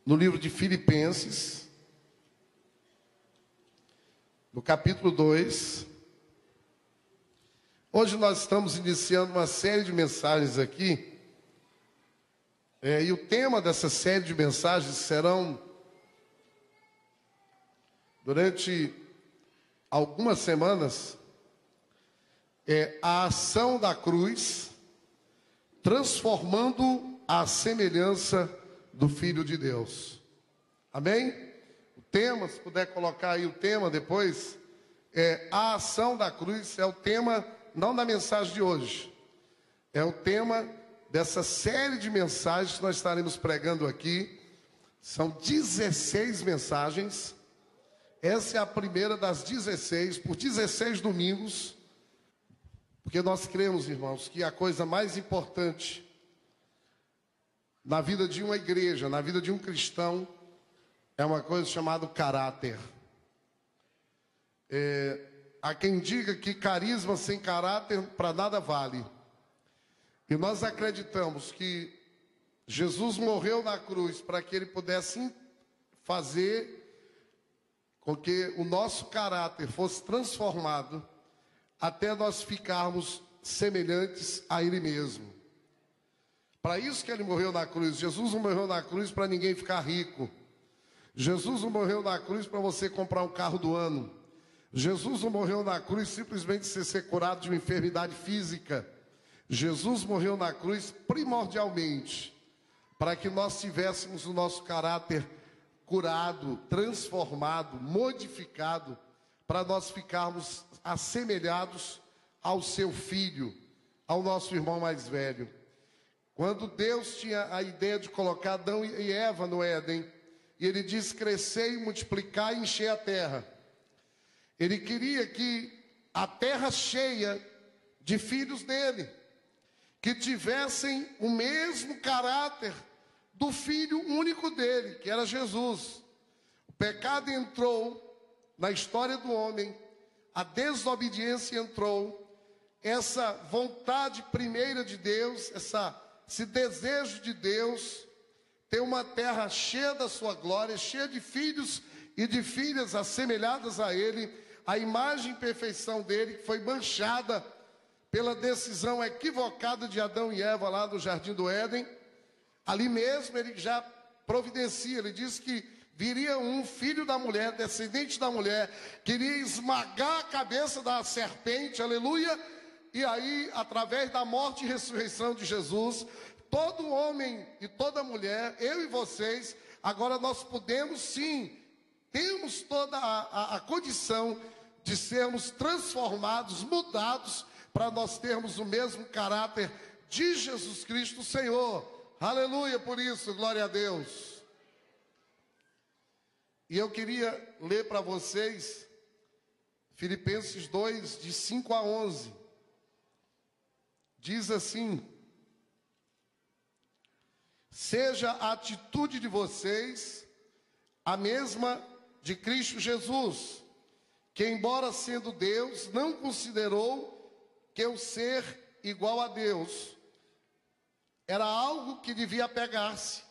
No livro de Filipenses, no capítulo 2. Hoje nós estamos iniciando uma série de mensagens aqui. E o tema dessa série de mensagens serão, durante algumas semanas, a ação da cruz, transformando a semelhança do Filho de Deus. Amém? O tema, se puder colocar aí o tema depois, a ação da cruz é o tema, não da mensagem de hoje, é o tema dessa série de mensagens que nós estaremos pregando aqui. São 16 mensagens, essa é a primeira das 16, por 16 domingos, porque nós cremos, irmãos, que a coisa mais importante na vida de uma igreja, na vida de um cristão, é uma coisa chamada caráter. Há quem diga que carisma sem caráter para nada vale. E nós acreditamos que Jesus morreu na cruz para que ele pudesse fazer com que o nosso caráter fosse transformado até nós ficarmos semelhantes a ele mesmo. Para isso que ele morreu na cruz. Jesus não morreu na cruz para ninguém ficar rico. Jesus não morreu na cruz para você comprar um carro do ano. Jesus não morreu na cruz simplesmente para ser curado de uma enfermidade física. Jesus morreu na cruz primordialmente para que nós tivéssemos o nosso caráter curado, transformado, modificado, para nós ficarmos assemelhados ao seu filho, ao nosso irmão mais velho. Quando Deus tinha a ideia de colocar Adão e Eva no Éden, e ele diz: crescer e multiplicar e encher a terra. Ele queria que a terra cheia de filhos dele, que tivessem o mesmo caráter do filho único dele, que era Jesus. O pecado entrou na história do homem, a desobediência entrou, essa vontade primeira de Deus, esse desejo de Deus, ter uma terra cheia da sua glória, cheia de filhos e de filhas assemelhadas a ele, a imagem e perfeição dele, que foi manchada pela decisão equivocada de Adão e Eva lá no Jardim do Éden. Ali mesmo ele já providencia, ele diz que viria um filho da mulher, descendente da mulher, que iria esmagar a cabeça da serpente, aleluia. E aí, através da morte e ressurreição de Jesus, todo homem e toda mulher, eu e vocês, agora nós podemos sim, temos toda a condição de sermos transformados, mudados, para nós termos o mesmo caráter de Jesus Cristo, o Senhor. Aleluia por isso, glória a Deus. E eu queria ler para vocês Filipenses 2, de 5 a 11. Diz assim: seja a atitude de vocês a mesma de Cristo Jesus, que embora sendo Deus, não considerou que o ser igual a Deus era algo que devia apegar-se,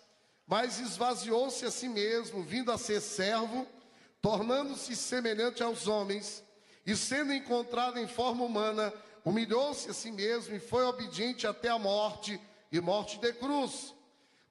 mas esvaziou-se a si mesmo, vindo a ser servo, tornando-se semelhante aos homens, e sendo encontrado em forma humana, humilhou-se a si mesmo e foi obediente até a morte, e morte de cruz.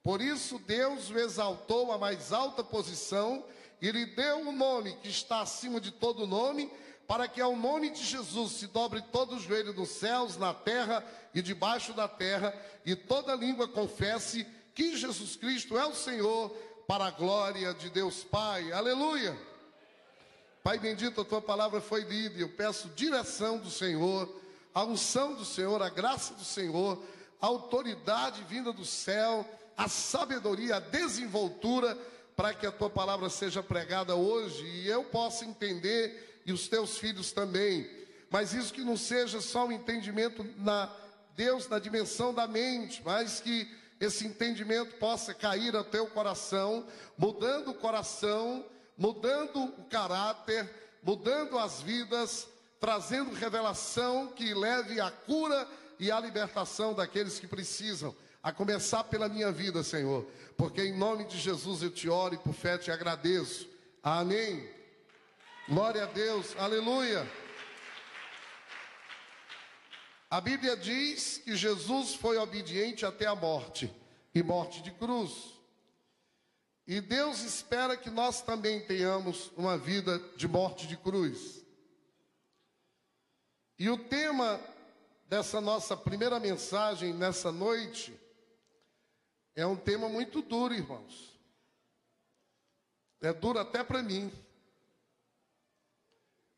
Por isso Deus o exaltou à mais alta posição e lhe deu um nome que está acima de todo nome, para que ao nome de Jesus se dobre todo o joelho nos céus, na terra e debaixo da terra, e toda língua confesse que Jesus Cristo é o Senhor, para a glória de Deus Pai. Aleluia! Pai bendito, a tua palavra foi lida, e eu peço direção do Senhor, a unção do Senhor, a graça do Senhor, a autoridade vinda do céu, a sabedoria, a desenvoltura, para que a tua palavra seja pregada hoje e eu possa entender, e os teus filhos também. Mas isso que não seja só um entendimento Deus, na dimensão da mente, mas que esse entendimento possa cair ao teu coração, mudando o coração, mudando o caráter, mudando as vidas, trazendo revelação que leve à cura e à libertação daqueles que precisam. a começar pela minha vida, Senhor, porque em nome de Jesus eu te oro e por fé te agradeço. Amém. Glória a Deus, aleluia. A Bíblia diz que Jesus foi obediente até a morte, e morte de cruz. E Deus espera que nós também tenhamos uma vida de morte de cruz. E o tema dessa nossa primeira mensagem nessa noite é um tema muito duro, irmãos. É duro até para mim.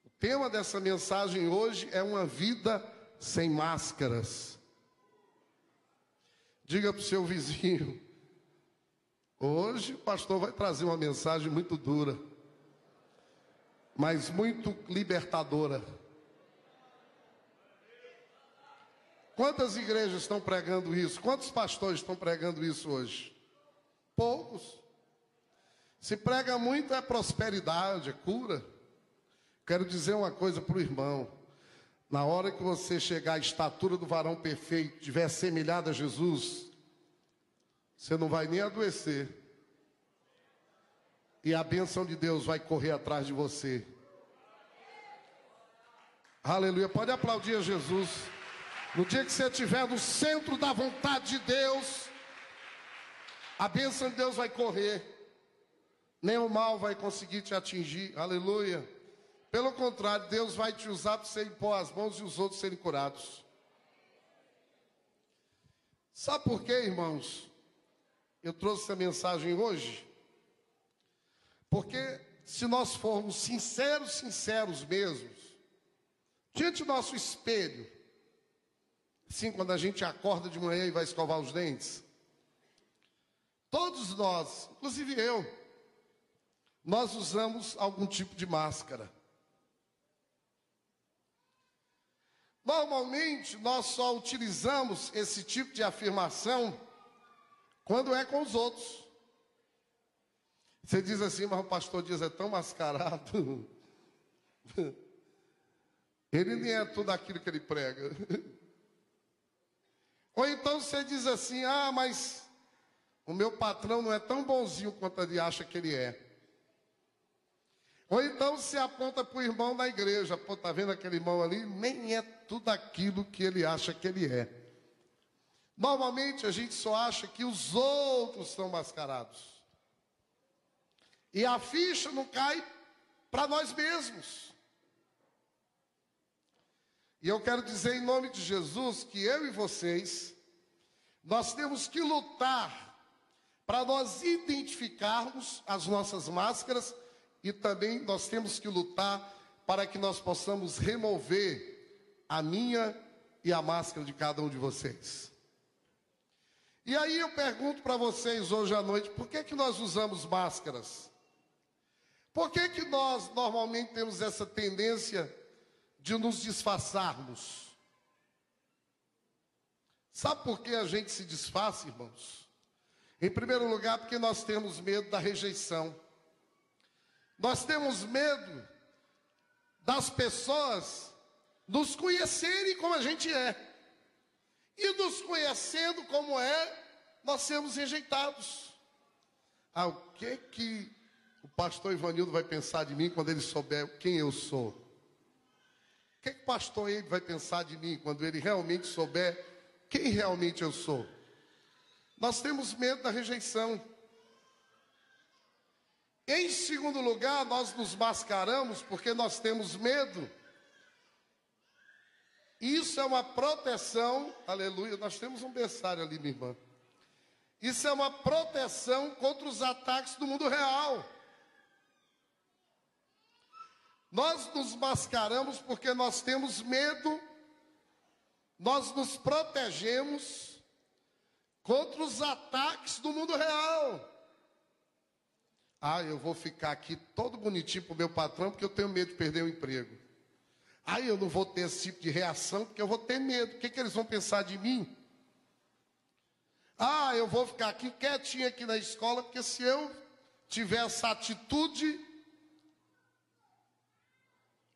O tema dessa mensagem hoje é uma vida sem máscaras. Diga para o seu vizinho: hoje o pastor vai trazer uma mensagem muito dura, mas muito libertadora. Quantas igrejas estão pregando isso? Quantos pastores estão pregando isso hoje? Poucos. Se prega muito é prosperidade, é cura. Quero dizer uma coisa para o irmão: na hora que você chegar à estatura do varão perfeito, estiver semelhado a Jesus, você não vai nem adoecer. E a bênção de Deus vai correr atrás de você. Aleluia. Pode aplaudir a Jesus. No dia que você estiver no centro da vontade de Deus, a bênção de Deus vai correr. Nem o mal vai conseguir te atingir. Aleluia. Pelo contrário, Deus vai te usar para você impor as mãos e os outros serem curados. Sabe por quê, irmãos? Eu trouxe essa mensagem hoje. Porque se nós formos sinceros mesmos, diante do nosso espelho, assim, quando a gente acorda de manhã e vai escovar os dentes, todos nós, inclusive eu, nós usamos algum tipo de máscara. Normalmente, nós só utilizamos esse tipo de afirmação quando é com os outros. Você diz assim: mas o pastor Dias é tão mascarado. Ele nem é tudo aquilo que ele prega. Ou então você diz assim: ah, mas o meu patrão não é tão bonzinho quanto ele acha que ele é. Ou então você aponta para o irmão da igreja: pô, tá vendo aquele irmão ali? Nem é tudo aquilo que ele acha que ele é. Normalmente a gente só acha que os outros são mascarados. E a ficha não cai para nós mesmos. E eu quero dizer em nome de Jesus que eu e vocês, nós temos que lutar para nós identificarmos as nossas máscaras, e também nós temos que lutar para que nós possamos remover a minha e a máscara de cada um de vocês. E aí eu pergunto para vocês hoje à noite: por que nós usamos máscaras? Por que nós normalmente temos essa tendência de nos disfarçarmos? Sabe por que a gente se disfarça, irmãos? Em primeiro lugar, porque nós temos medo da rejeição. Nós temos medo das pessoas nos conhecerem como a gente é. E nos conhecendo como é, nós sermos rejeitados. Ah, o que o pastor Ivanildo vai pensar de mim quando ele souber quem eu sou? O que o pastor Eibe vai pensar de mim quando ele realmente souber quem realmente eu sou? Nós temos medo da rejeição. Em segundo lugar, nós nos mascaramos porque nós temos medo. Isso é uma proteção, aleluia, nós temos um berçário ali, minha irmã. Isso é uma proteção contra os ataques do mundo real. Nós nos mascaramos porque nós temos medo, nós nos protegemos contra os ataques do mundo real. Ah, eu vou ficar aqui todo bonitinho para o meu patrão porque eu tenho medo de perder o emprego. Ah, eu não vou ter esse tipo de reação porque eu vou ter medo. O que eles vão pensar de mim? Ah, eu vou ficar aqui quietinho aqui na escola porque se eu tiver essa atitude,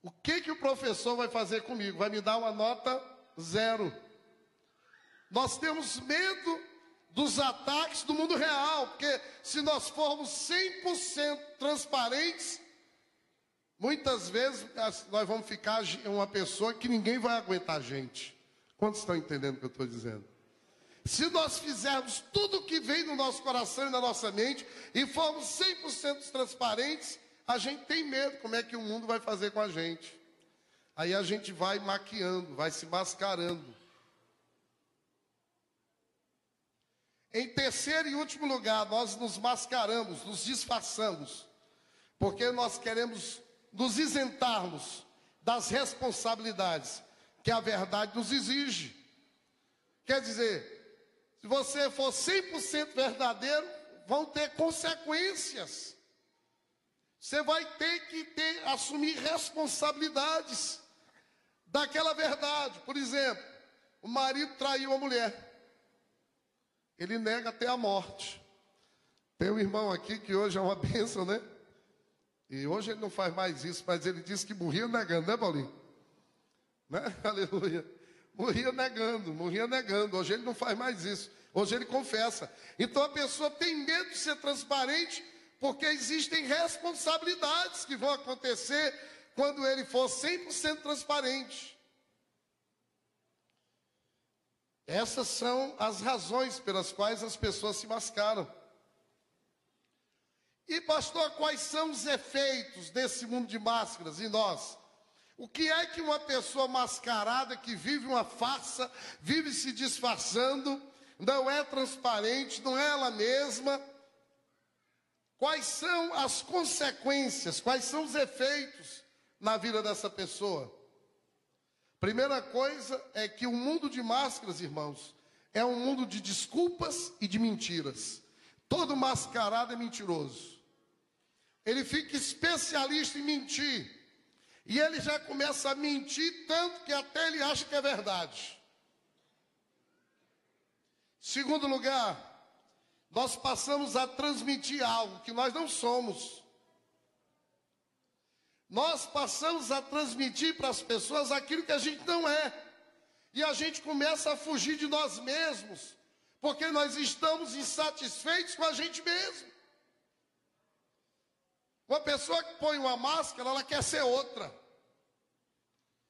o que o professor vai fazer comigo? Vai me dar uma nota 0. Nós temos medo dos ataques do mundo real, porque se nós formos 100% transparentes, muitas vezes nós vamos ficar uma pessoa que ninguém vai aguentar a gente. Quantos estão entendendo o que eu estou dizendo? Se nós fizermos tudo o que vem no nosso coração e na nossa mente, e formos 100% transparentes, a gente tem medo como é que o mundo vai fazer com a gente. Aí a gente vai maquiando, vai se mascarando. Em terceiro e último lugar, nós nos mascaramos, nos disfarçamos, porque nós queremos nos isentarmos das responsabilidades que a verdade nos exige. Quer dizer, se você for 100% verdadeiro, vão ter consequências. Você vai ter que assumir responsabilidades daquela verdade. Por exemplo, o marido traiu a mulher. Ele nega até a morte. Tem um irmão aqui que hoje é uma bênção, né? E hoje ele não faz mais isso, mas ele disse que morria negando, né, Paulinho? Né? Aleluia. Morria negando. Hoje ele não faz mais isso. Hoje ele confessa. Então a pessoa tem medo de ser transparente, porque existem responsabilidades que vão acontecer quando ele for 100% transparente. Essas são as razões pelas quais as pessoas se mascaram. E pastor, quais são os efeitos desse mundo de máscaras em nós? O que é que uma pessoa mascarada que vive uma farsa, vive se disfarçando, não é transparente, não é ela mesma? Quais são as consequências, quais são os efeitos na vida dessa pessoa? Primeira coisa é que o mundo de máscaras, irmãos, é um mundo de desculpas e de mentiras. Todo mascarado é mentiroso. Ele fica especialista em mentir. E ele já começa a mentir tanto que até ele acha que é verdade. Segundo lugar, nós passamos a transmitir algo que nós não somos. Nós passamos a transmitir para as pessoas aquilo que a gente não é. E a gente começa a fugir de nós mesmos, porque nós estamos insatisfeitos com a gente mesmo. Uma pessoa que põe uma máscara, ela quer ser outra.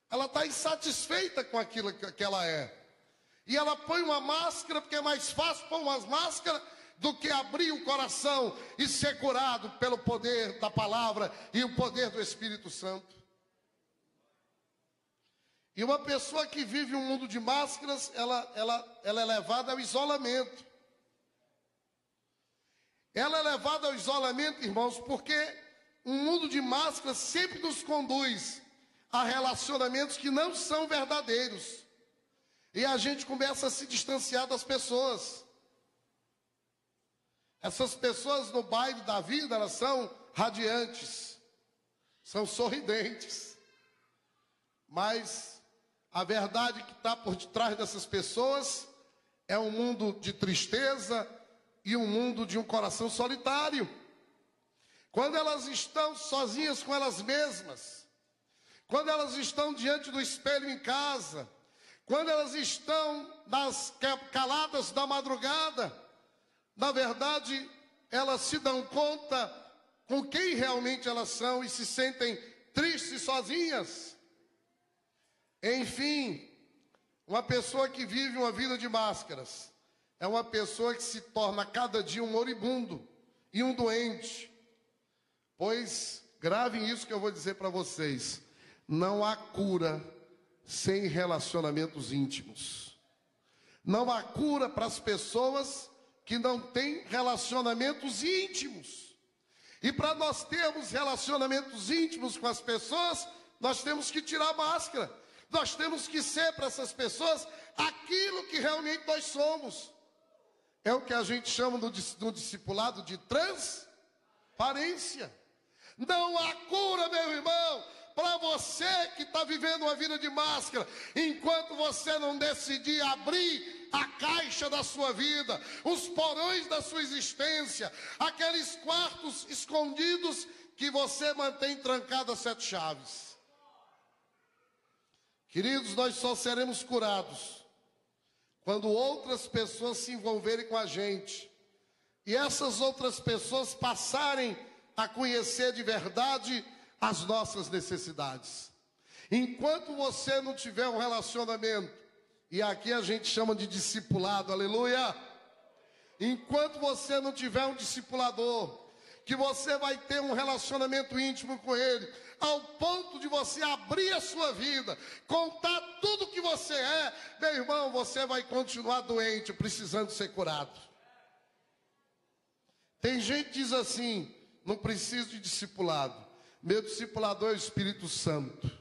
Ela está insatisfeita com aquilo que ela é. E ela põe uma máscara, porque é mais fácil pôr uma máscara do que abrir o coração e ser curado pelo poder da palavra e o poder do Espírito Santo. E uma pessoa que vive um mundo de máscaras, ela é levada ao isolamento. Ela é levada ao isolamento, irmãos, porque um mundo de máscaras sempre nos conduz a relacionamentos que não são verdadeiros. E a gente começa a se distanciar das pessoas. Essas pessoas no baile da vida, elas são radiantes, são sorridentes. Mas a verdade que está por detrás dessas pessoas é um mundo de tristeza e um mundo de um coração solitário. Quando elas estão sozinhas com elas mesmas, quando elas estão diante do espelho em casa, quando elas estão nas caladas da madrugada, na verdade, elas se dão conta com quem realmente elas são e se sentem tristes e sozinhas. Enfim, uma pessoa que vive uma vida de máscaras é uma pessoa que se torna cada dia um moribundo e um doente. Pois, gravem isso que eu vou dizer para vocês. Não há cura sem relacionamentos íntimos. Não há cura para as pessoas que não têm relacionamentos íntimos. E para nós termos relacionamentos íntimos com as pessoas, nós temos que tirar a máscara. Nós temos que ser para essas pessoas aquilo que realmente nós somos. É o que a gente chama no discipulado de transparência. Não há cura, meu irmão, para você que está vivendo uma vida de máscara, enquanto você não decidir abrir a caixa da sua vida, os porões da sua existência, aqueles quartos escondidos que você mantém trancados a 7 chaves. Queridos, nós só seremos curados quando outras pessoas se envolverem com a gente. E essas outras pessoas passarem a conhecer de verdade as nossas necessidades. Enquanto você não tiver um relacionamento, e aqui a gente chama de discipulado, aleluia. Enquanto você não tiver um discipulador, que você vai ter um relacionamento íntimo com ele, ao ponto de você abrir a sua vida, contar tudo que você é, meu irmão, você vai continuar doente, precisando ser curado. Tem gente que diz assim: não preciso de discipulado, meu discipulador é o Espírito Santo.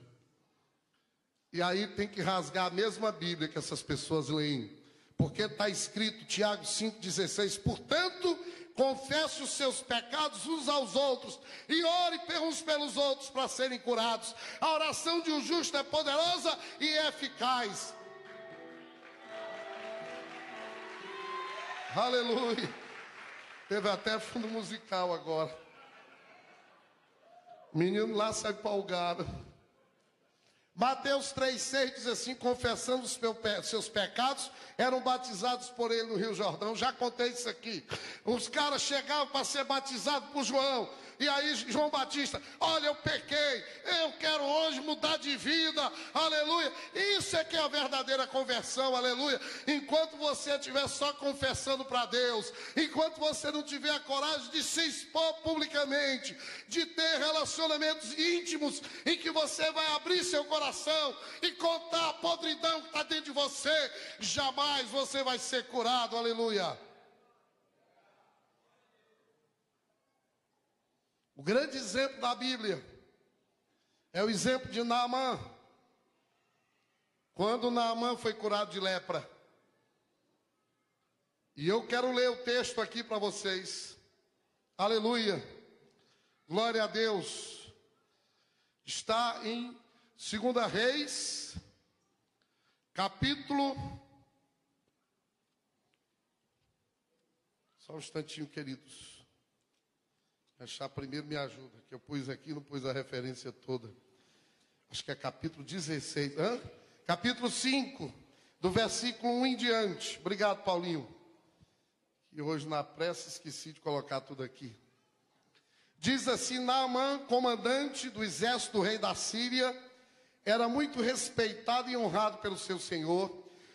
E aí tem que rasgar a mesma Bíblia que essas pessoas leem, porque está escrito, Tiago 5,16, portanto, confesse os seus pecados uns aos outros e ore uns pelos outros para serem curados. A oração de um justo é poderosa e eficaz. Aleluia. Teve até fundo musical agora. O menino lá sai empolgado. Mateus 3,6 diz assim: confessando os seus pecados, eram batizados por ele no Rio Jordão. Já contei isso aqui. Os caras chegavam para ser batizados por João. E aí João Batista: olha, eu pequei, eu quero hoje mudar de vida, aleluia. Isso é que é a verdadeira conversão, aleluia. Enquanto você estiver só confessando para Deus, enquanto você não tiver a coragem de se expor publicamente, de ter relacionamentos íntimos, em que você vai abrir seu coração e contar a podridão que está dentro de você, jamais você vai ser curado, aleluia. O grande exemplo da Bíblia é o exemplo de Naamã. Quando Naamã foi curado de lepra. E eu quero ler o texto aqui para vocês. Aleluia. Glória a Deus. Está em 2 Reis, capítulo... Só um instantinho, queridos. Achar primeiro me ajuda, que eu pus aqui, não pus a referência toda. Acho que é capítulo 16. Capítulo 5, do versículo 1 em diante. Obrigado, Paulinho. E hoje na pressa esqueci de colocar tudo aqui. Diz assim: Naamã, comandante do exército do rei da Síria, era muito respeitado e honrado pelo seu senhor.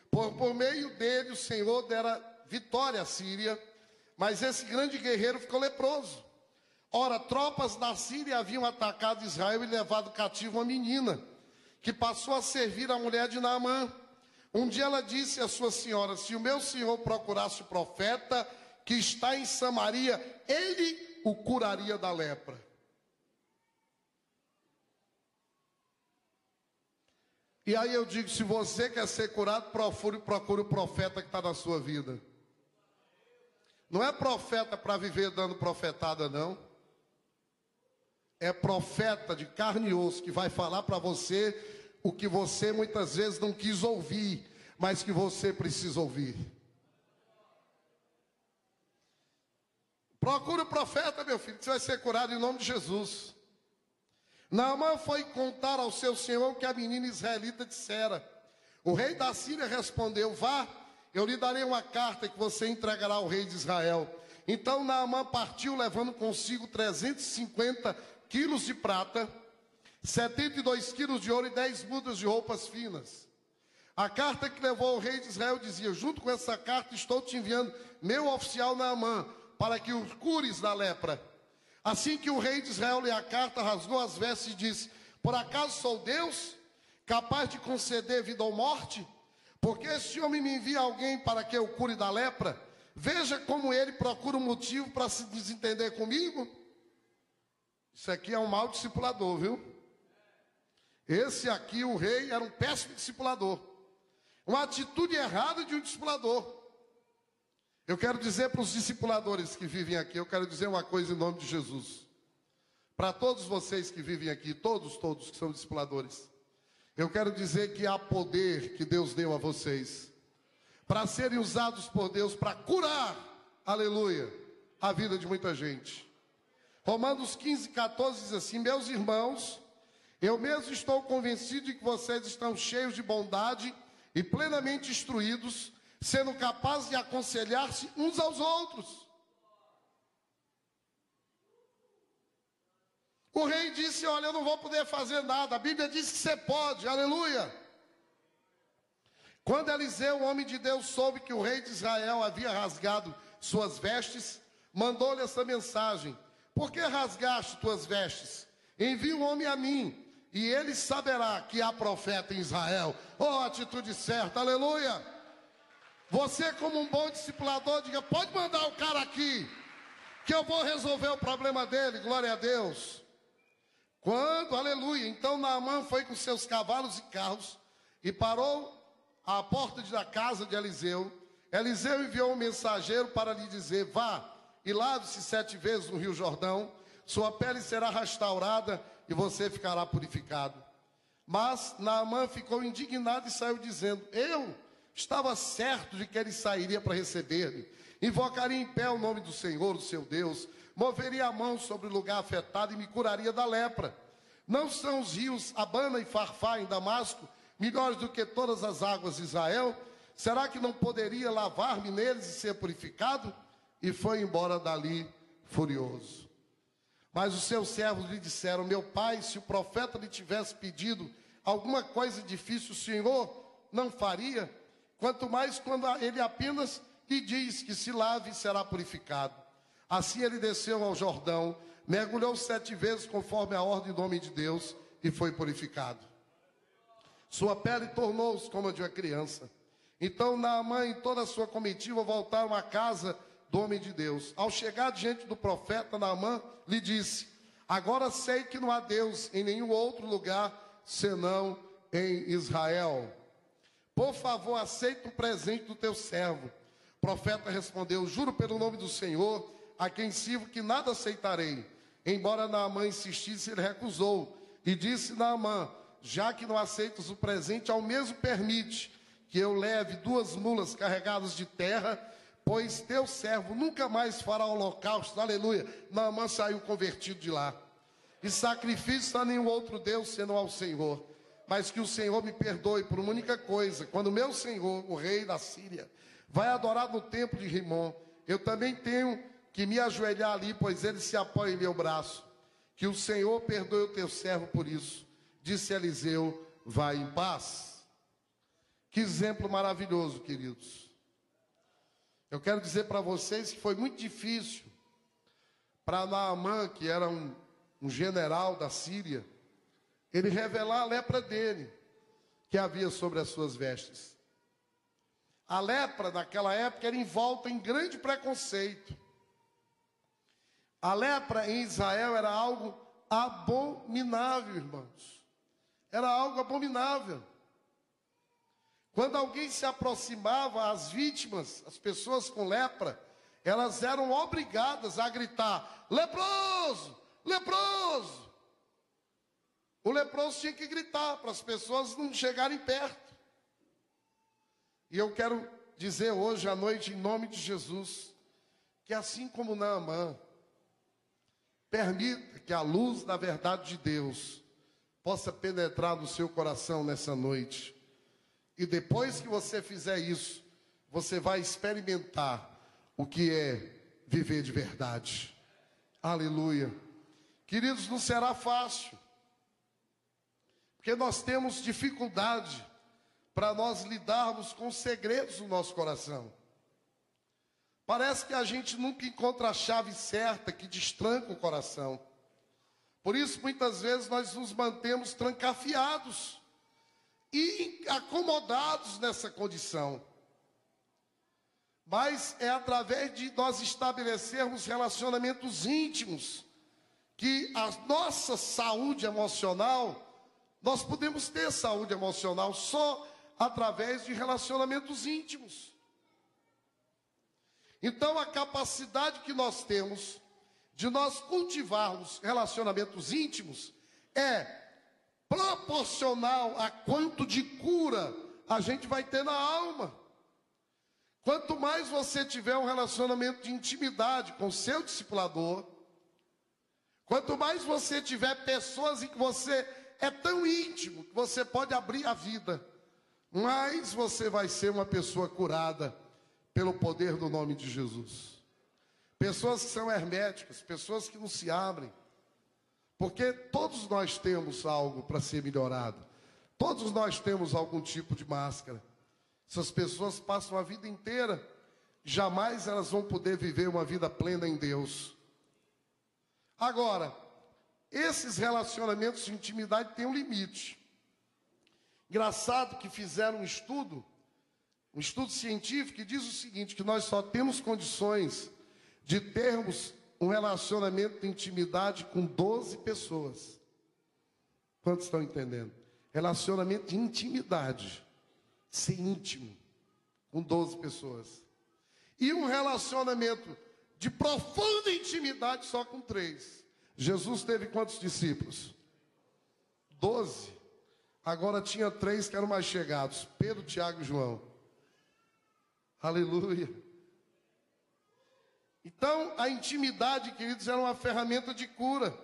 Por meio dele o Senhor dera vitória à Síria, mas esse grande guerreiro ficou leproso. Ora, tropas da Síria haviam atacado Israel e levado cativo uma menina, que passou a servir a mulher de Naamã. Um dia ela disse à sua senhora: se o meu senhor procurasse o profeta que está em Samaria, ele o curaria da lepra. E aí eu digo: se você quer ser curado, procure o profeta que está na sua vida. Não é profeta para viver dando profetada, não. É profeta de carne e osso que vai falar para você o que você muitas vezes não quis ouvir, mas que você precisa ouvir. Procure o profeta, meu filho, que você vai ser curado em nome de Jesus. Naamã foi contar ao seu senhor que a menina israelita dissera. O rei da Síria respondeu: vá, eu lhe darei uma carta que você entregará ao rei de Israel. Então Naamã partiu, levando consigo 350 quilos de prata, 72 quilos de ouro e 10 mudas de roupas finas. A carta que levou ao rei de Israel dizia: junto com essa carta estou te enviando meu oficial Naamã, para que o cures da lepra. Assim que o rei de Israel lê a carta, rasgou as vestes e disse: por acaso sou Deus, capaz de conceder vida ou morte? Porque este homem me envia alguém para que eu cure da lepra. Veja como ele procura um motivo para se desentender comigo. Isso aqui é um mau discipulador, viu? Esse aqui, o rei, era um péssimo discipulador. Uma atitude errada de um discipulador. Eu quero dizer para os discipuladores que vivem aqui, eu quero dizer uma coisa em nome de Jesus. Para todos vocês que vivem aqui, todos que são discipuladores, eu quero dizer que há poder que Deus deu a vocês para serem usados por Deus para curar, aleluia, a vida de muita gente. Romanos 15:14 diz assim: meus irmãos, eu mesmo estou convencido de que vocês estão cheios de bondade e plenamente instruídos, sendo capazes de aconselhar-se uns aos outros. O rei disse: olha, eu não vou poder fazer nada. A Bíblia diz que você pode, aleluia. Quando Eliseu, o homem de Deus, soube que o rei de Israel havia rasgado suas vestes, mandou-lhe essa mensagem: por que rasgaste tuas vestes? Envia um homem a mim, e ele saberá que há profeta em Israel. Oh, atitude certa, aleluia. Você, como um bom discipulador, diga: pode mandar o cara aqui, que eu vou resolver o problema dele, glória a Deus. Quando, aleluia, então Naamã foi com seus cavalos e carros e parou à porta da casa de Eliseu. Eliseu enviou um mensageiro para lhe dizer: vá e lave-se 7 vezes no rio Jordão, sua pele será restaurada e você ficará purificado. Mas Naamã ficou indignado e saiu dizendo: eu estava certo de que ele sairia para receber-me, invocaria em pé o nome do Senhor, o seu Deus, moveria a mão sobre o lugar afetado e me curaria da lepra. Não são os rios Abana e Farfá em Damasco melhores do que todas as águas de Israel? Será que não poderia lavar-me neles e ser purificado? E foi embora dali furioso. Mas os seus servos lhe disseram: meu pai, se o profeta lhe tivesse pedido alguma coisa difícil, o Senhor não faria? Quanto mais quando ele apenas lhe diz que se lave e será purificado. Assim ele desceu ao Jordão, mergulhou 7 vezes conforme a ordem do homem de Deus e foi purificado. Sua pele tornou-se como a de uma criança. Então Naamã e toda a sua comitiva voltaram à casa do homem de Deus. Ao chegar diante do profeta, Naamã lhe disse: agora sei que não há Deus em nenhum outro lugar senão em Israel. Por favor, aceita o presente do teu servo. O profeta respondeu: juro pelo nome do Senhor, a quem sirvo, que nada aceitarei. Embora Naamã insistisse, ele recusou. E disse Naamã: já que não aceitas o presente, ao mesmo permite que eu leve 2 mulas carregadas de terra, pois teu servo nunca mais fará holocausto. Aleluia. Naamã saiu convertido de lá. E sacrifício a nenhum outro Deus senão ao Senhor. Mas que o Senhor me perdoe por uma única coisa: quando meu senhor, o rei da Síria, vai adorar no templo de Rimom, eu também tenho que me ajoelhar ali, pois ele se apoia em meu braço. Que o Senhor perdoe o teu servo por isso. Disse Eliseu: vai em paz. Que exemplo maravilhoso, queridos. Eu quero dizer para vocês que foi muito difícil para Naamã, que era um general da Síria, ele revelar a lepra dele, que havia sobre as suas vestes. A lepra, naquela época, era envolta em grande preconceito. A lepra em Israel era algo abominável, irmãos. Era algo abominável. Quando alguém se aproximava às vítimas, as pessoas com lepra, elas eram obrigadas a gritar: leproso, leproso. O leproso tinha que gritar para as pessoas não chegarem perto. E eu quero dizer hoje à noite, em nome de Jesus, que assim como Naamã, permita que a luz da verdade de Deus possa penetrar no seu coração nessa noite. E depois que você fizer isso, você vai experimentar o que é viver de verdade. Aleluia. Queridos, não será fácil, porque nós temos dificuldade para nós lidarmos com os segredos do nosso coração. Parece que a gente nunca encontra a chave certa que destranca o coração. Por isso, muitas vezes, nós nos mantemos trancafiados e acomodados nessa condição. Mas é através de nós estabelecermos relacionamentos íntimos que a nossa saúde emocional, nós podemos ter saúde emocional só através de relacionamentos íntimos. Então, a capacidade que nós temos de nós cultivarmos relacionamentos íntimos é proporcional a quanto de cura a gente vai ter na alma. Quanto mais você tiver um relacionamento de intimidade com o seu discipulador, quanto mais você tiver pessoas em que você é tão íntimo que você pode abrir a vida, mais você vai ser uma pessoa curada pelo poder do nome de Jesus. Pessoas que são herméticas, pessoas que não se abrem, porque todos nós temos algo para ser melhorado. Todos nós temos algum tipo de máscara. Essas pessoas passam a vida inteira, jamais elas vão poder viver uma vida plena em Deus. Agora, esses relacionamentos de intimidade têm um limite. Engraçado que fizeram um estudo científico que diz o seguinte, que nós só temos condições de termos um relacionamento de intimidade com 12 pessoas. Quantos estão entendendo? Relacionamento de intimidade, ser íntimo, com 12 pessoas. E um relacionamento de profunda intimidade só com 3. Jesus teve quantos discípulos? 12. Agora tinha 3 que eram mais chegados, Pedro, Tiago e João. Aleluia. Então, a intimidade, queridos, era uma ferramenta de cura.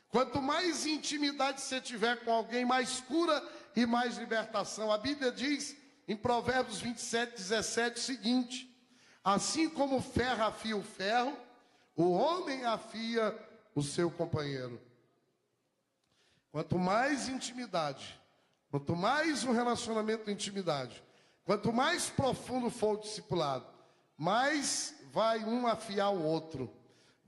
Quanto mais intimidade você tiver com alguém, mais cura e mais libertação. A Bíblia diz, em Provérbios 27:17, o seguinte: assim como o ferro afia o ferro, o homem afia o seu companheiro. Quanto mais intimidade, quanto mais um relacionamento de intimidade, quanto mais profundo for o discipulado, mais vai um afiar o outro.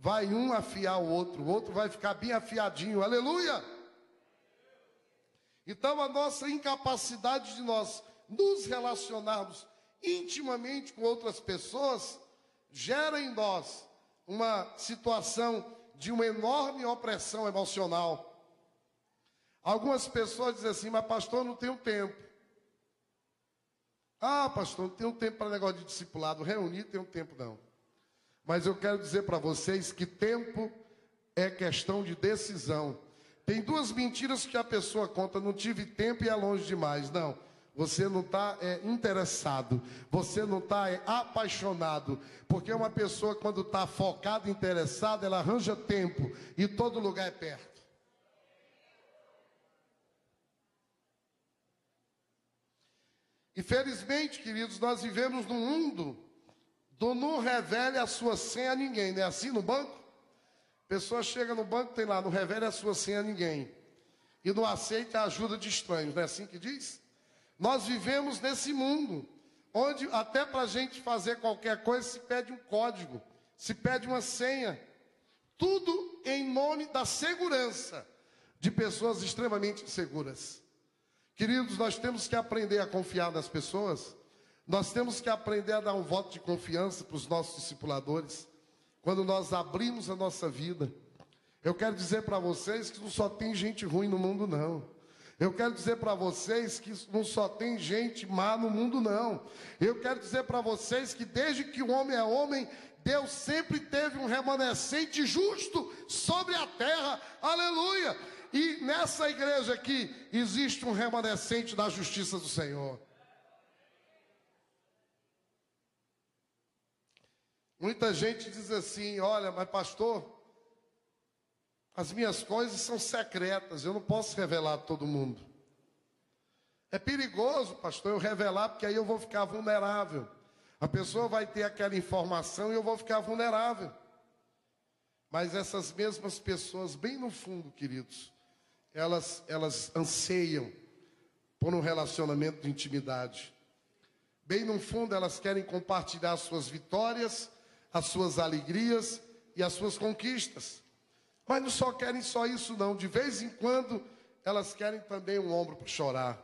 Vai um afiar o outro vai ficar bem afiadinho, aleluia! Então a nossa incapacidade de nós nos relacionarmos intimamente com outras pessoas, gera em nós uma situação de uma enorme opressão emocional. Algumas pessoas dizem assim, mas pastor, não tenho tempo. Ah, pastor, não tenho tempo para negócio de discipulado, reunir, tenho tempo não. Mas eu quero dizer para vocês que tempo é questão de decisão. Tem 2 mentiras que a pessoa conta, não tive tempo e é longe demais. Não, você não está interessado, você não está apaixonado. Porque uma pessoa quando está focada e interessada, ela arranja tempo e todo lugar é perto. Infelizmente, queridos, nós vivemos num mundo do não revele a sua senha a ninguém, não é assim no banco? A pessoa chega no banco, tem lá, não revele a sua senha a ninguém. E não aceita a ajuda de estranhos, não é assim que diz? Nós vivemos nesse mundo, onde até para a gente fazer qualquer coisa se pede um código, se pede uma senha. Tudo em nome da segurança de pessoas extremamente inseguras. Queridos, nós temos que aprender a confiar nas pessoas. Nós temos que aprender a dar um voto de confiança para os nossos discipuladores. Quando nós abrimos a nossa vida. Eu quero dizer para vocês que não só tem gente ruim no mundo, não. Eu quero dizer para vocês que não só tem gente má no mundo, não. Eu quero dizer para vocês que desde que o homem é homem, Deus sempre teve um remanescente justo sobre a terra. Aleluia! E nessa igreja aqui existe um remanescente da justiça do Senhor. Muita gente diz assim, olha, mas pastor, as minhas coisas são secretas, eu não posso revelar a todo mundo. É perigoso, pastor, eu revelar, porque aí eu vou ficar vulnerável. A pessoa vai ter aquela informação e eu vou ficar vulnerável. Mas essas mesmas pessoas, bem no fundo, queridos, elas anseiam por um relacionamento de intimidade. Bem no fundo, elas querem compartilhar as suas vitórias, as suas alegrias e as suas conquistas. Mas não só querem só isso não, de vez em quando elas querem também um ombro para chorar.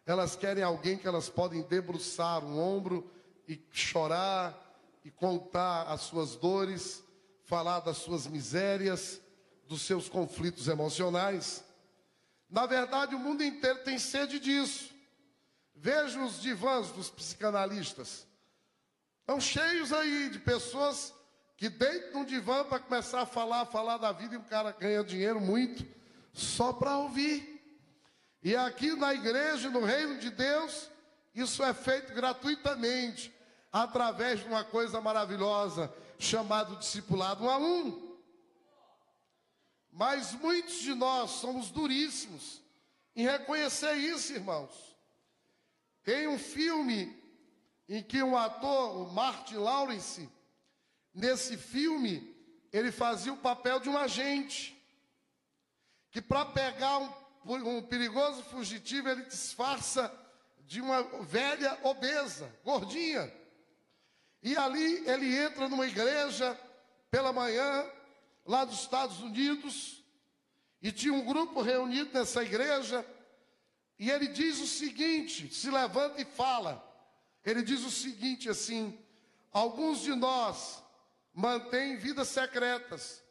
Elas querem alguém que elas podem debruçar um ombro e chorar e contar as suas dores, falar das suas misérias, dos seus conflitos emocionais. Na verdade, o mundo inteiro tem sede disso. Veja os divãs dos psicanalistas. Estão cheios aí de pessoas que deitam num divã para começar a falar da vida e o cara ganha dinheiro muito só para ouvir. E aqui na igreja, no reino de Deus, isso é feito gratuitamente, através de uma coisa maravilhosa, chamada discipulado 1 a 1. Mas muitos de nós somos duríssimos em reconhecer isso, irmãos. Tem um filme em que um ator, o Martin Lawrence, nesse filme, ele fazia o papel de um agente, que para pegar um perigoso fugitivo, ele disfarça de uma velha obesa, gordinha. E ali ele entra numa igreja pela manhã, lá dos Estados Unidos, e tinha um grupo reunido nessa igreja, e ele diz o seguinte, se levanta e fala, ele diz o seguinte assim: alguns de nós mantêm vidas secretas,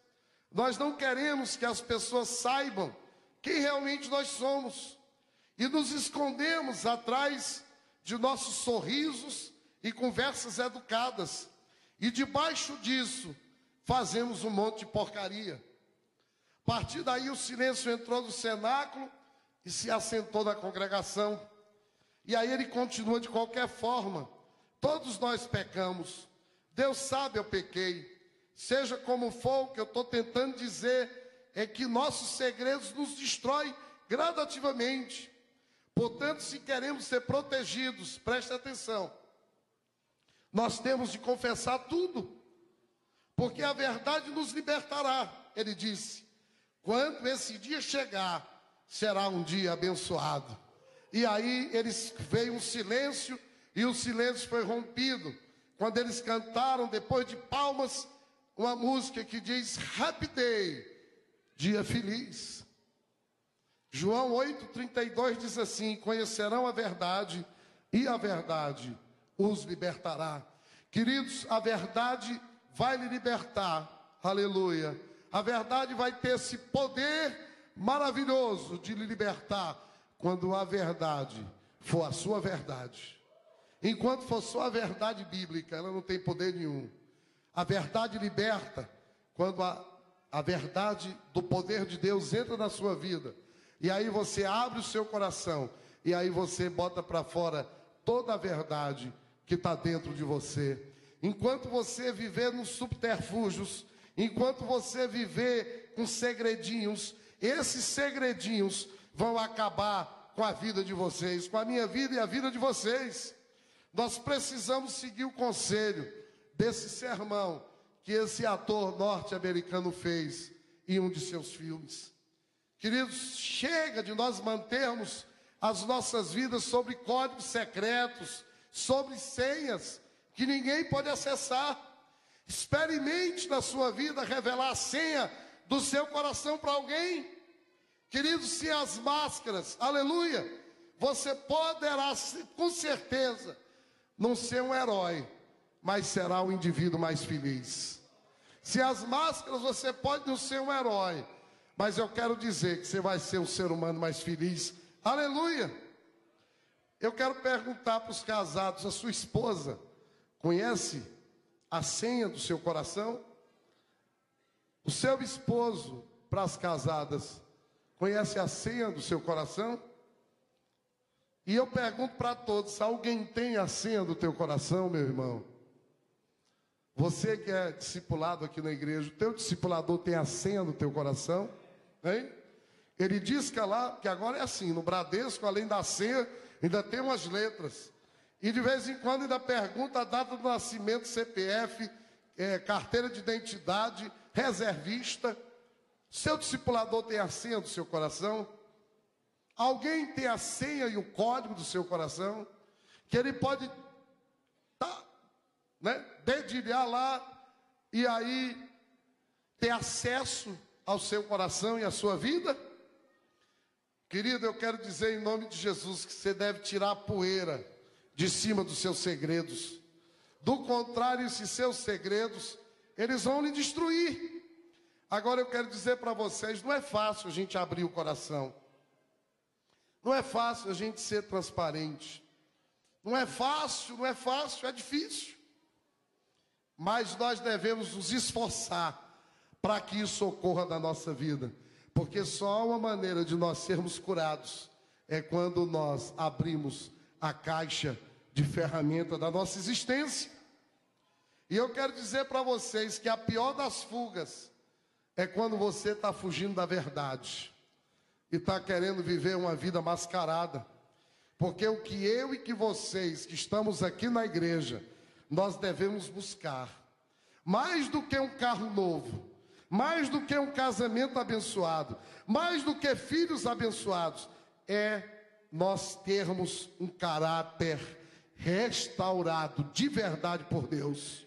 nós não queremos que as pessoas saibam quem realmente nós somos, e nos escondemos atrás de nossos sorrisos e conversas educadas, e debaixo disso fazemos um monte de porcaria. A partir daí o silêncio entrou no cenáculo e se assentou na congregação. E aí ele continua: de qualquer forma, todos nós pecamos. Deus sabe, eu pequei. Seja como for, o que eu estou tentando dizer é que nossos segredos nos destroem gradativamente. Portanto, se queremos ser protegidos, preste atenção, nós temos de confessar tudo, porque a verdade nos libertará. Ele disse: quando esse dia chegar, será um dia abençoado. E aí veio um silêncio, e o silêncio foi rompido, quando eles cantaram, depois de palmas, uma música que diz: Happy Day, dia feliz. João 8,32 diz assim: conhecerão a verdade, e a verdade os libertará. Queridos, a verdade vai lhe libertar, aleluia. A verdade vai ter esse poder maravilhoso de lhe libertar, quando a verdade for a sua verdade. Enquanto for só a verdade bíblica, ela não tem poder nenhum. A verdade liberta quando a verdade do poder de Deus entra na sua vida. E aí você abre o seu coração, e aí você bota para fora toda a verdade que está dentro de você. Enquanto você viver nos subterfúgios, enquanto você viver com segredinhos, esses segredinhos vão acabar com a vida de vocês, com a minha vida e a vida de vocês. Nós precisamos seguir o conselho desse sermão que esse ator norte-americano fez em um de seus filmes. Queridos, chega de nós mantermos as nossas vidas sobre códigos secretos, sobre senhas que ninguém pode acessar. Experimente na sua vida revelar a senha do seu coração para alguém. Queridos, sem as máscaras, aleluia, você poderá com certeza não ser um herói, mas será um indivíduo mais feliz. Se as máscaras, você pode não ser um herói, mas eu quero dizer que você vai ser um ser humano mais feliz. Aleluia! Eu quero perguntar para os casados: a sua esposa conhece a senha do seu coração? O seu esposo, para as casadas, conhece a senha do seu coração? E eu pergunto para todos: alguém tem a senha do teu coração, meu irmão? Você que é discipulado aqui na igreja, o teu discipulador tem a senha do teu coração? Hein? Ele diz que lá, que agora é assim, no Bradesco, além da senha, ainda tem umas letras. E de vez em quando ainda pergunta a data do nascimento, CPF, carteira de identidade, reservista. Seu discipulador tem a senha do seu coração? Alguém tem a senha e o código do seu coração? Que ele pode dedilhar lá e aí ter acesso ao seu coração e à sua vida? Querido, eu quero dizer em nome de Jesus que você deve tirar a poeira de cima dos seus segredos. Do contrário, esses seus segredos, eles vão lhe destruir. Agora eu quero dizer para vocês, não é fácil a gente abrir o coração. Não é fácil a gente ser transparente. Não é fácil, é difícil. Mas nós devemos nos esforçar para que isso ocorra na nossa vida. Porque só há uma maneira de nós sermos curados, é quando nós abrimos a caixa de ferramenta da nossa existência. E eu quero dizer para vocês que a pior das fugas é quando você está fugindo da verdade e está querendo viver uma vida mascarada. Porque o que eu e que vocês que estamos aqui na igreja, nós devemos buscar, mais do que um carro novo, mais do que um casamento abençoado, mais do que filhos abençoados, é nós termos um caráter restaurado de verdade por Deus.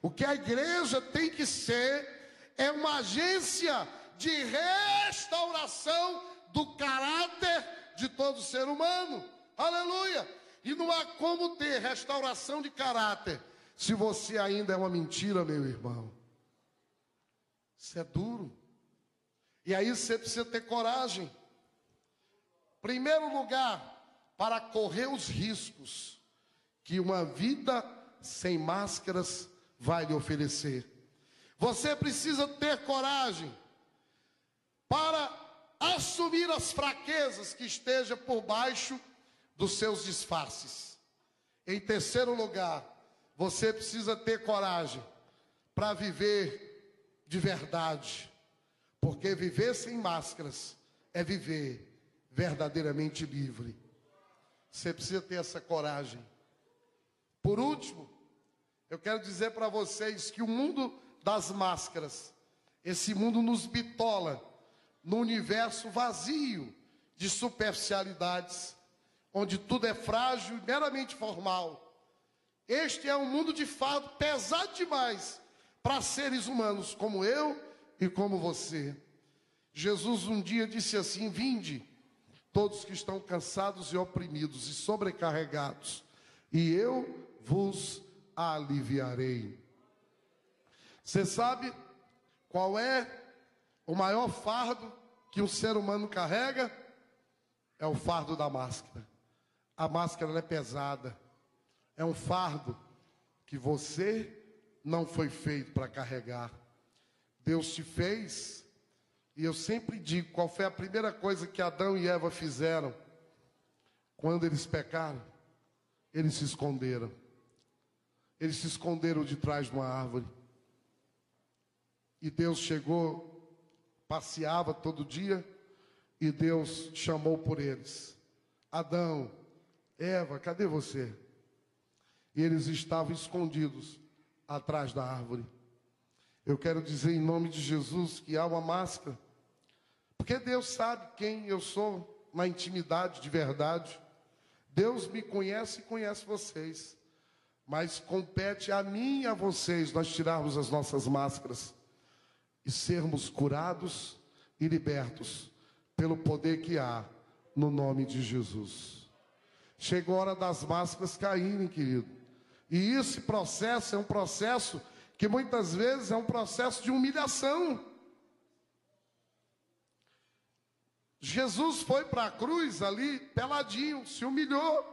O que a igreja tem que ser é uma agência de restauração do caráter de todo ser humano. Aleluia! E não há como ter restauração de caráter se você ainda é uma mentira, meu irmão. Isso é duro. E aí você precisa ter coragem. Primeiro lugar, para correr os riscos que uma vida sem máscaras vai lhe oferecer. Você precisa ter coragem para assumir as fraquezas que esteja por baixo dos seus disfarces. Em terceiro lugar, você precisa ter coragem para viver de verdade, porque viver sem máscaras é viver verdadeiramente livre. Você precisa ter essa coragem. Por último, eu quero dizer para vocês que o mundo das máscaras, esse mundo nos bitola no universo vazio de superficialidades, onde tudo é frágil e meramente formal. Este é um mundo de fato pesado demais para seres humanos como eu e como você. Jesus um dia disse assim: vinde, todos que estão cansados e oprimidos e sobrecarregados, e eu vos aliviarei. Você sabe qual é o maior fardo que um ser humano carrega? É o fardo da máscara. A máscara ela é pesada. É um fardo que você não foi feito para carregar. Deus te fez, e eu sempre digo, qual foi a primeira coisa que Adão e Eva fizeram quando eles pecaram? Eles se esconderam. Eles se esconderam de trás de uma árvore. E Deus chegou, passeava todo dia, e Deus chamou por eles: Adão, Eva, cadê você? E eles estavam escondidos atrás da árvore. Eu quero dizer em nome de Jesus que há uma máscara, porque Deus sabe quem eu sou na intimidade de verdade. Deus me conhece e conhece vocês, mas compete a mim e a vocês nós tirarmos as nossas máscaras e sermos curados e libertos pelo poder que há no nome de Jesus. Chegou a hora das máscaras caírem, querido. E esse processo é um processo que muitas vezes é um processo de humilhação. Jesus foi para a cruz ali, peladinho, se humilhou.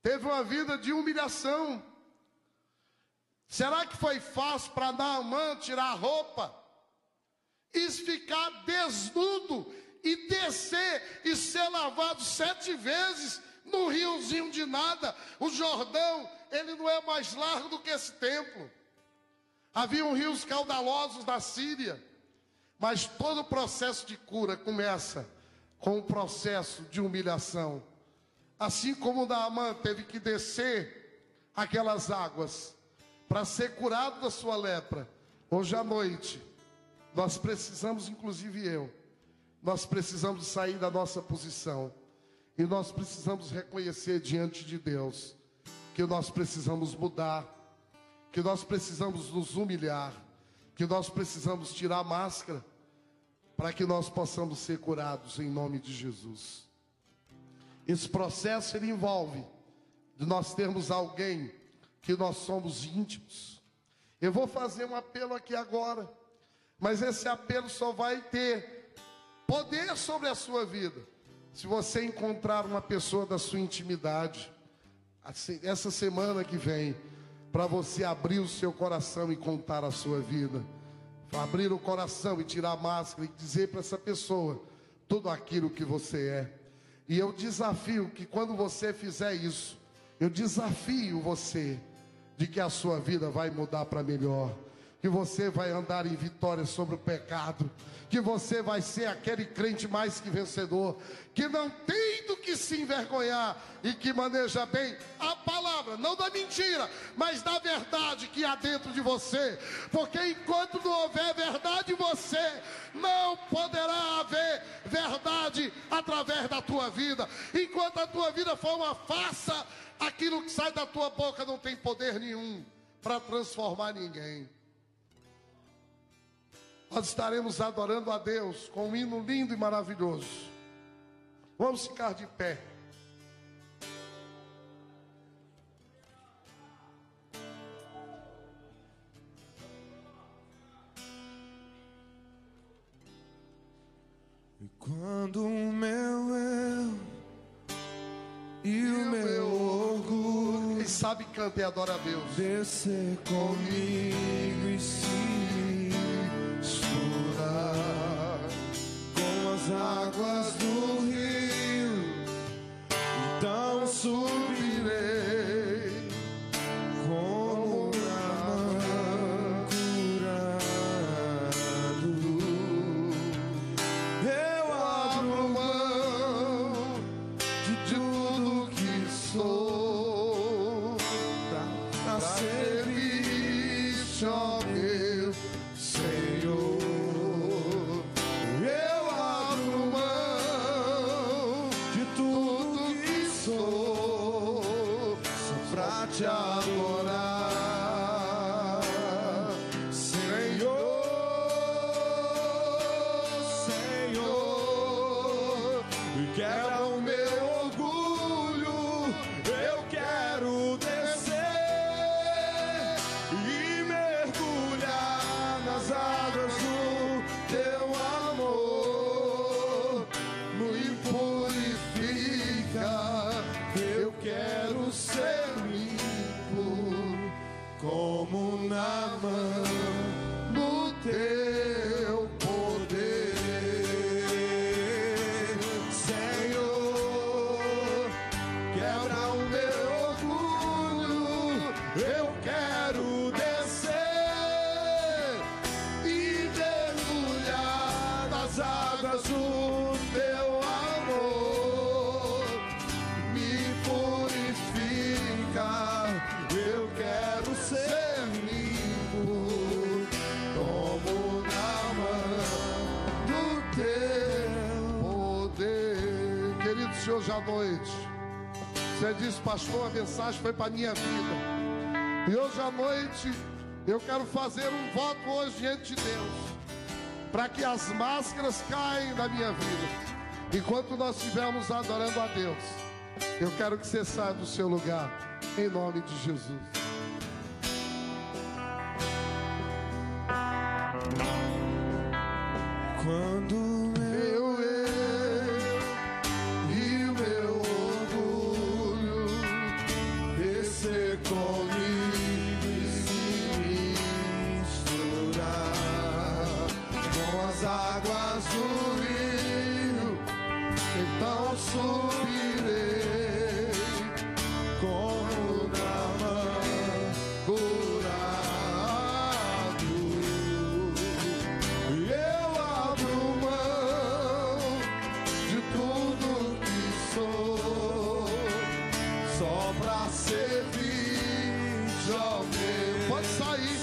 Teve uma vida de humilhação. Será que foi fácil para Naamã tirar a roupa e ficar desnudo e descer e ser lavado 7 vezes no riozinho de nada? O Jordão, ele não é mais largo do que esse templo. Haviam rios caudalosos na Síria, mas todo o processo de cura começa com o processo de humilhação. Assim como Naamã teve que descer aquelas águas para ser curado da sua lepra, hoje à noite nós precisamos, inclusive nós precisamos sair da nossa posição e nós precisamos reconhecer diante de Deus que nós precisamos mudar, que nós precisamos nos humilhar, que nós precisamos tirar a máscara para que nós possamos ser curados em nome de Jesus. Esse processo ele envolve de nós termos alguém que nós somos íntimos. Eu vou fazer um apelo aqui agora, mas esse apelo só vai ter poder sobre a sua vida se você encontrar uma pessoa da sua intimidade essa semana que vem, para você abrir o seu coração e contar a sua vida, abrir o coração e tirar a máscara e dizer para essa pessoa tudo aquilo que você é. E eu desafio que quando você fizer isso, eu desafio você de que a sua vida vai mudar para melhor, que você vai andar em vitória sobre o pecado, que você vai ser aquele crente mais que vencedor, que não tem do que se envergonhar e que maneja bem a palavra, não da mentira, mas da verdade que há dentro de você, porque enquanto não houver verdade em você, não poderá haver verdade através da tua vida. Enquanto a tua vida for uma farsa, aquilo que sai da tua boca não tem poder nenhum para transformar ninguém. Nós estaremos adorando a Deus com um hino lindo e maravilhoso. Vamos ficar de pé. E quando o meu eu e o meu orgulho, quem sabe canta e adora a Deus, descer comigo e se com as águas do rio, então subirei como Naamã curado. Eu abro mão de tudo que sou pra servir-te, ó meu Senhor. Te adorar, Senhor, Senhor, quebra o meu orgulho, eu quero descer e mergulhar nas águas do teu amor, me purifica, eu quero ser como Naamã no teu poder, Senhor, quebra o meu orgulho, eu quero descer e mergulhar nas águas do teu amor, me purifica, eu quero ser limpo como Naamã do teu poder. Querido Senhor, hoje à noite você disse, pastor, a mensagem foi para a minha vida, e hoje à noite eu quero fazer um voto hoje diante de Deus, para que as máscaras caem da minha vida. Enquanto nós estivermos adorando a Deus, eu quero que você saia do seu lugar, em nome de Jesus. Quando meu eu e o meu orgulho descer comigo e se misturar com as águas do rio, então subirei como Naamã curado. Eu abro mão de tudo que sou, só pra servir, ó meu. Pode sair,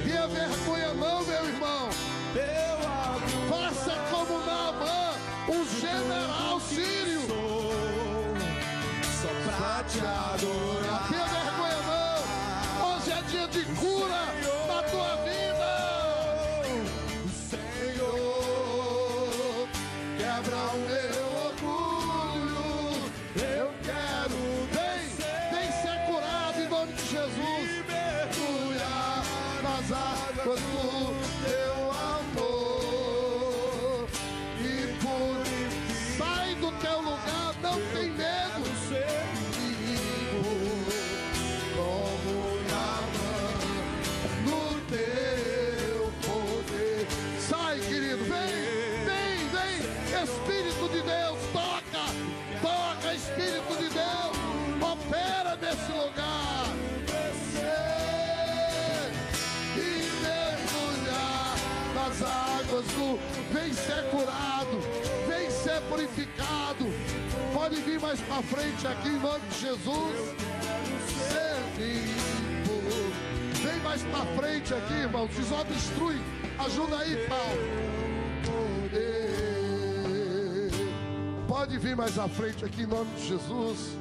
e a vergonha não, meu irmão. Eu abro Faça como Naamã, o general sírio. só pra te adorar. Não tenha vergonha não. Hoje é dia de cura na tua vida. Senhor, quebra o meu orgulho, eu quero Vem ser curado em nome de Jesus. mergulhar Nas águas do teu amor e purificar. sai do teu lugar, não tem medo. Como Naamã no teu poder. Sai, querido, vem, Espírito de Deus, toca, Espírito de Deus, opera nesse lugar. Descer e mergulhar Jesus, vem ser curado, vem ser purificado. Pode vir mais para frente aqui em nome de Jesus. Ser limpo. Vem mais para frente aqui, irmão. Desobstrui. Ajuda aí, Paulo. Pode vir mais à frente aqui em nome de Jesus.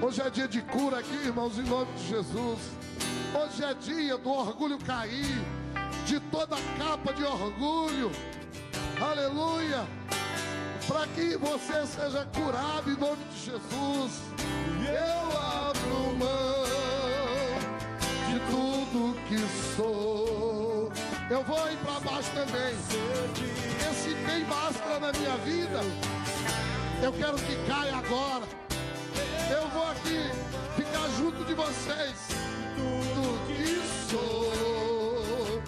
Hoje é dia de cura aqui, irmãos, em nome de Jesus. Hoje é dia do orgulho cair, de toda capa de orgulho. Aleluia. Para que você seja curado em nome de Jesus. Eu abro mão de tudo que sou. Eu vou aí para baixo também. Esse tem máscara na minha vida, eu quero que caia agora. Eu vou aqui ficar junto de vocês. Tudo que sou,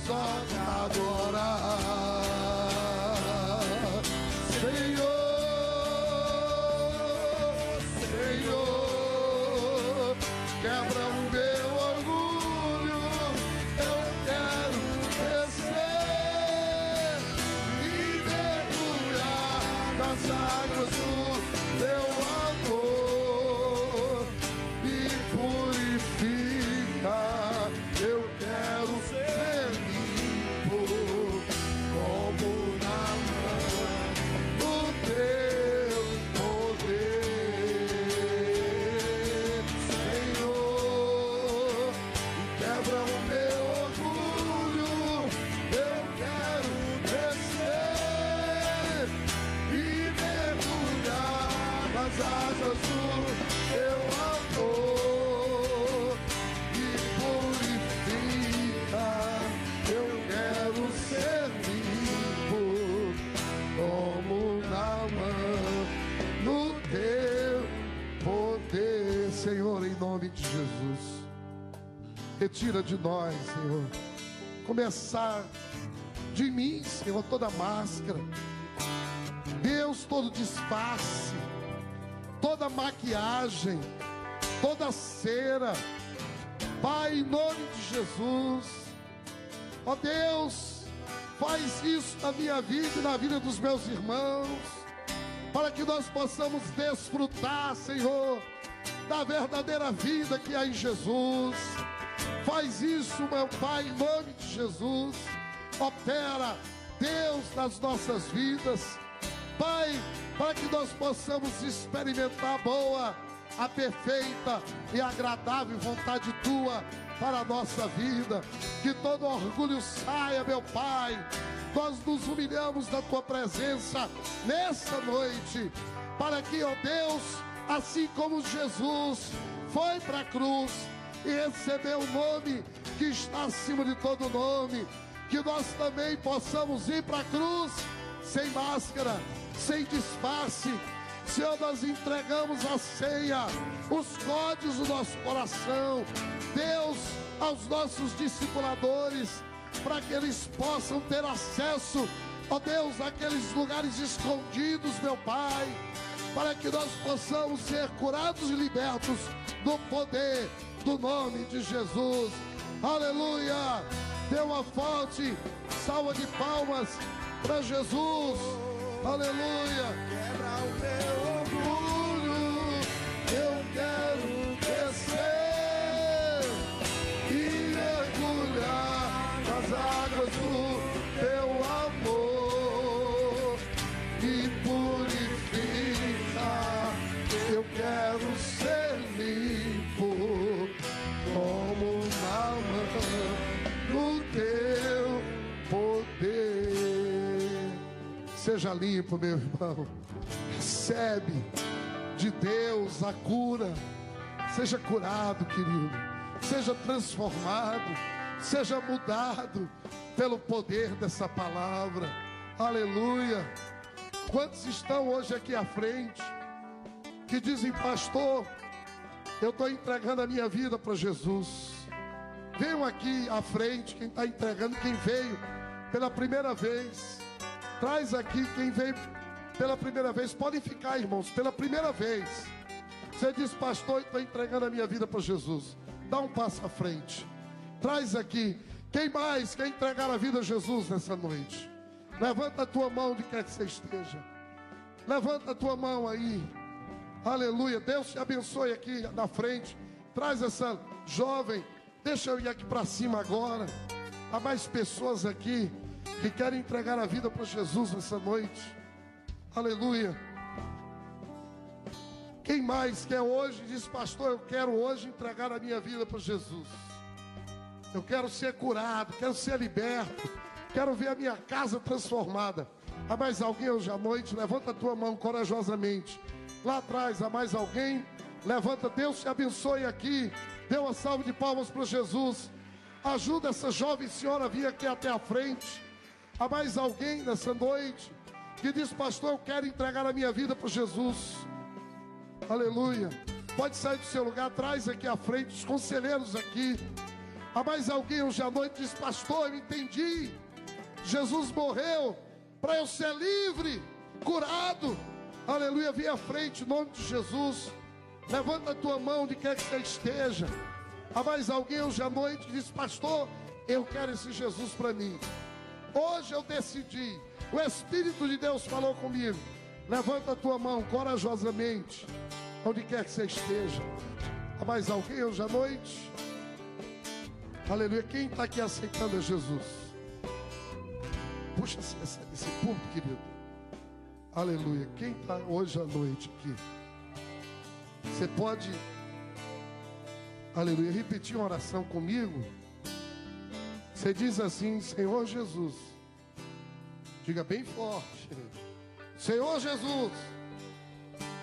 só adorar. Senhor, quebra o meu orgulho. Eu quero descer e mergulhar nas águas do teu amor. Me purifica. Eu quero ser limpo como na mão do teu poder, Senhor. Quebra o meu orgulho. Eu quero descer e mergulhar nas águas do teu amor. Me purifica. Eu quero ser limpo como na mão no teu poder, Senhor, em nome de Jesus. Retira de nós, Senhor, começar de mim, Senhor, toda máscara, Deus, todo disfarce, toda maquiagem, toda cera, Pai, em nome de Jesus. Ó Deus, faz isso na minha vida e na vida dos meus irmãos, para que nós possamos desfrutar, Senhor, da verdadeira vida que há em Jesus. Faz isso, meu Pai, em nome de Jesus. Opera, Deus, nas nossas vidas, Pai, para que nós possamos experimentar a boa, a perfeita e agradável vontade Tua para a nossa vida. Que todo orgulho saia, meu Pai. Nós nos humilhamos na Tua presença nessa noite, para que, ó Deus, assim como Jesus foi para a cruz e recebeu o nome que está acima de todo nome, que nós também possamos ir para a cruz sem máscara, sem disfarce. Senhor, nós entregamos a ceia, os códigos do nosso coração, Deus, aos nossos discipuladores, para que eles possam ter acesso, ó Deus, àqueles lugares escondidos, meu Pai, para que nós possamos ser curados e libertos do poder do nome de Jesus. Aleluia! Dê uma forte salva de palmas para Jesus. Aleluia! Quebra o meu orgulho, eu quero descer e mergulhar nas águas do teu amor. Me purifica, eu quero ser limpo como na mão do teu poder. Seja limpo, meu irmão. Recebe de Deus a cura. Seja curado, querido. Seja transformado. Seja mudado pelo poder dessa palavra. Aleluia. Quantos estão hoje aqui à frente que dizem: pastor, eu estou entregando a minha vida para Jesus? Venham aqui à frente, quem está entregando, quem veio pela primeira vez. Traz aqui quem veio pela primeira vez. Podem ficar, irmãos, pela primeira vez. Você diz: pastor, eu estou entregando a minha vida para Jesus. Dá um passo à frente. Traz aqui Quem mais quer entregar a vida a Jesus nessa noite? Levanta a tua mão onde quer que você esteja. Levanta a tua mão aí. Aleluia. Deus te abençoe aqui na frente. Traz essa jovem. Deixa eu ir aqui para cima agora. Há mais pessoas aqui que querem entregar a vida para Jesus nessa noite. Aleluia. Quem mais quer hoje? Diz, pastor, eu quero hoje entregar a minha vida para Jesus. Eu quero ser curado, quero ser liberto, quero ver a minha casa transformada. Há mais alguém hoje à noite? Levanta a tua mão corajosamente. Lá atrás, há mais alguém? Levanta, Deus te abençoe aqui. Dê uma salva de palmas para Jesus. Ajuda essa jovem senhora a vir aqui até a frente. Há mais alguém nessa noite que diz, pastor, eu quero entregar a minha vida para Jesus. Aleluia. Pode sair do seu lugar, traz aqui à frente os conselheiros aqui. Há mais alguém hoje à noite diz, pastor, eu entendi. Jesus morreu para eu ser livre, curado. Aleluia, vem à frente, em nome de Jesus. Levanta a tua mão onde quer que você esteja. Há mais alguém hoje à noite que diz, pastor, eu quero esse Jesus para mim. Hoje eu decidi, o Espírito de Deus falou comigo. Levanta a tua mão corajosamente, onde quer que você esteja. Há mais alguém hoje à noite? Aleluia, quem está aqui aceitando é Jesus? Puxa esse público, querido. Aleluia, quem está hoje à noite aqui? Você pode, aleluia, repetir uma oração comigo? Você diz assim, Senhor Jesus. Diga bem forte. Senhor Jesus,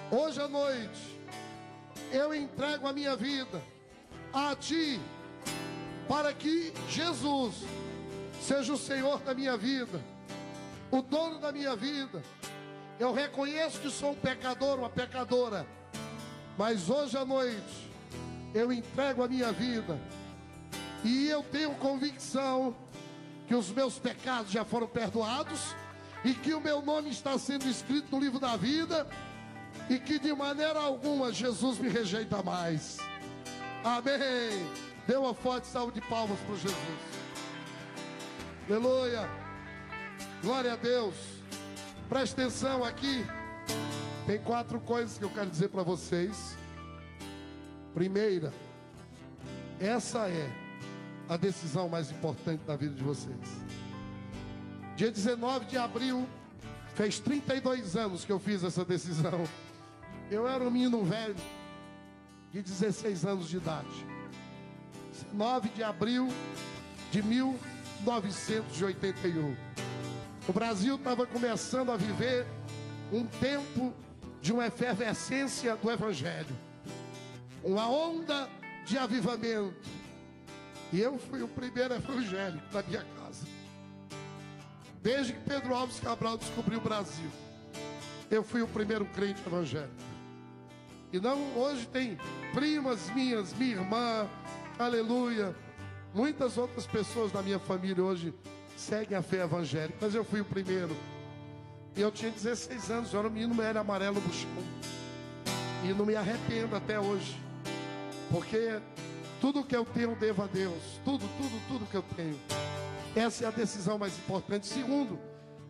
hoje à noite, eu entrego a minha vida a Ti, para que Jesus seja o Senhor da minha vida, o dono da minha vida. Eu reconheço que sou um pecador, uma pecadora, mas hoje à noite eu entrego a minha vida e eu tenho convicção que os meus pecados já foram perdoados e que o meu nome está sendo escrito no livro da vida e que de maneira alguma Jesus me rejeita mais. Amém. Dê uma forte salva de palmas para Jesus. Aleluia. Glória a Deus. Preste atenção aqui. Tem 4 coisas que eu quero dizer para vocês. Primeira, essa é a decisão mais importante da vida de vocês. Dia 19 de abril, fez 32 anos que eu fiz essa decisão. Eu era um menino velho, de 16 anos de idade. 19 de abril de 1981. O Brasil estava começando a viver um tempo de uma efervescência do Evangelho, uma onda de avivamento. E eu fui o primeiro evangélico da minha casa. Desde que Pedro Alves Cabral descobriu o Brasil, eu fui o primeiro crente evangélico. E não, hoje tem primas minhas, minha irmã, aleluia, muitas outras pessoas da minha família hoje seguem a fé evangélica, mas eu fui o primeiro. E eu tinha 16 anos, eu era um menino meio amarelo no chão. E não me arrependo até hoje, porque tudo que eu tenho eu devo a Deus. Tudo que eu tenho. Essa é a decisão mais importante. Segundo,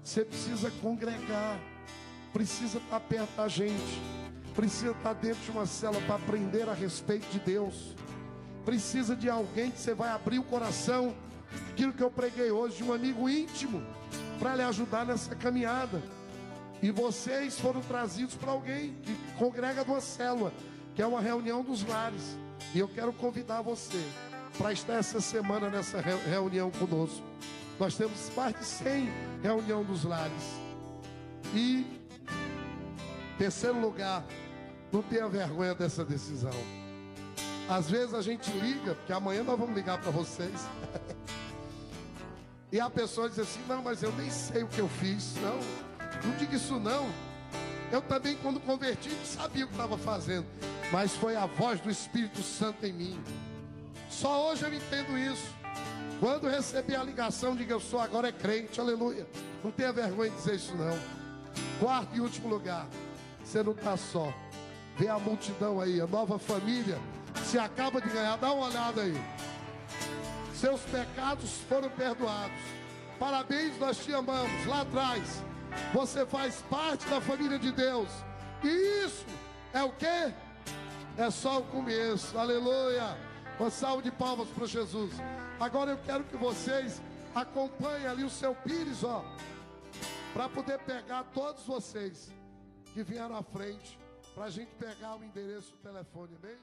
você precisa congregar, precisa estar perto da gente, precisa estar dentro de uma cela para aprender a respeito de Deus. Precisa de alguém que você vai abrir o coração, aquilo que eu preguei hoje, de um amigo íntimo, para lhe ajudar nessa caminhada. E vocês foram trazidos para alguém que congrega numa célula, que é uma reunião dos lares. E eu quero convidar você para estar essa semana nessa reunião conosco. Nós temos mais de 100 reuniões dos lares. E, terceiro lugar, não tenha vergonha dessa decisão. Às vezes a gente liga, porque amanhã nós vamos ligar para vocês. E a pessoa diz assim, não, mas eu nem sei o que eu fiz. Não diga isso não. Eu também, quando converti, não sabia o que estava fazendo. Mas foi a voz do Espírito Santo em mim. Só hoje eu entendo isso. Quando recebi a ligação, diga, eu sou agora crente, aleluia. Não tenha vergonha de dizer isso não. Quarto e último lugar, você não está só. Vê a multidão aí, a nova família. Você acaba de ganhar, dá uma olhada aí. Seus pecados foram perdoados. Parabéns, nós te amamos. Lá atrás, você faz parte da família de Deus. E isso é o quê? É só o começo. Aleluia. Uma salva de palmas para Jesus. Agora eu quero que vocês acompanhem ali o seu Pires, ó, para poder pegar todos vocês que vieram à frente, para a gente pegar o endereço do telefone, bem?